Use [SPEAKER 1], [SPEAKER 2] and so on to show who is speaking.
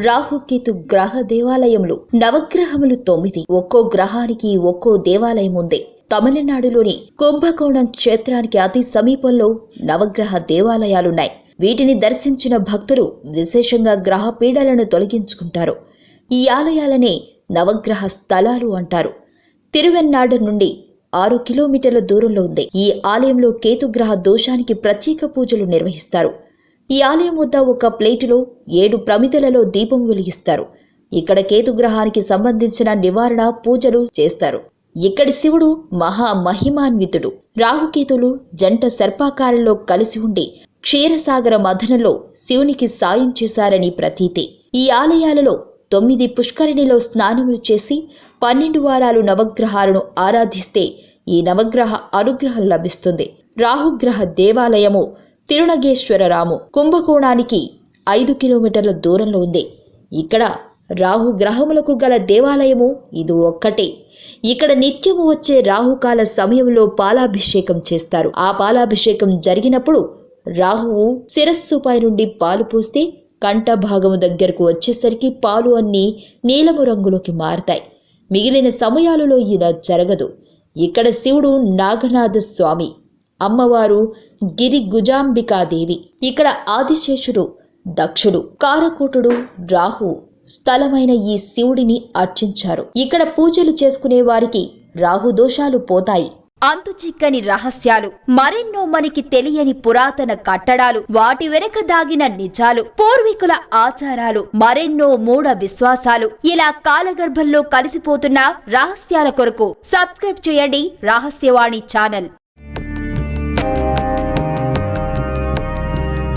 [SPEAKER 1] రాహుకేతు గ్రహ దేవాలయములు నవగ్రహములు 9. ఒక్కో గ్రహానికి ఒక్కో దేవాలయం ఉంది. తమిళనాడులోని కుంభకోణం క్షేత్రానికి అతి సమీపంలో నవగ్రహ దేవాలయాలున్నాయి. వీటిని దర్శించిన భక్తులు విశేషంగా గ్రహ పీడలను తొలగించుకుంటారు. ఈ ఆలయాలనే నవగ్రహ స్థలాలు అంటారు. తిరువెన్నాడు నుండి 6 కిలోమీటర్ల దూరంలో ఉంది. ఈ ఆలయంలో కేతుగ్రహ దోషానికి ప్రత్యేక పూజలు నిర్వహిస్తారు. ఈ ఆలయం వద్ద ఒక ప్లేటులో 7 ప్రమిదలలో దీపం వెలిగిస్తారు. ఇక్కడ కేతుగ్రహానికి సంబంధించిన నివారణ పూజలు చేస్తారు. ఇక్కడి శివుడు మహామహిమాన్వితుడు. రాహుకేతులు జంట సర్పాకారంలో కలిసి ఉండి క్షీరసాగర మథనంలో శివునికి సాయం చేశారని ప్రతీతి. ఈ ఆలయాలలో 9 పుష్కరిణిలో స్నానములు చేసి 12 వారాలు నవగ్రహాలను ఆరాధిస్తే ఈ నవగ్రహ అనుగ్రహం లభిస్తుంది. రాహుగ్రహ దేవాలయము తిరునగేశ్వరరాము కుంభకోణానికి 5 కిలోమీటర్ల దూరంలో ఉంది. ఇక్కడ రాహు గ్రహములకు గల దేవాలయము ఇది ఒక్కటే. ఇక్కడ నిత్యము వచ్చే రాహుకాల సమయంలో పాలాభిషేకం చేస్తారు. ఆ పాలాభిషేకం జరిగినప్పుడు రాహువు శిరస్సుపై నుండి పాలు పోస్తే కంఠ భాగము దగ్గరకు వచ్చేసరికి పాలు అన్నీ నీలము రంగులోకి మారతాయి. మిగిలిన సమయాలలో ఇలా జరగదు. ఇక్కడ శివుడు నాగనాథ స్వామి, అమ్మవారు గిరి గుజాంబికాదేవి. ఇక్కడ ఆదిశేషుడు, దక్షుడు, కారకోటుడు, రాహు స్థలమైన ఈ శివుడిని అర్చించారు. ఇక్కడ పూజలు చేసుకునే వారికి రాహు దోషాలు పోతాయి. అంతుచిక్కని రహస్యాలు, మరెన్నో మనకి తెలియని పురాతన కట్టడాలు, వాటి వెనక దాగిన నిజాలు, పూర్వీకుల ఆచారాలు, మరెన్నో మూఢ విశ్వాసాలు, ఇలా కాలగర్భంలో కలిసిపోతున్న రహస్యాల కొరకు సబ్స్క్రైబ్ చేయండి రహస్యవాణి ఛానల్.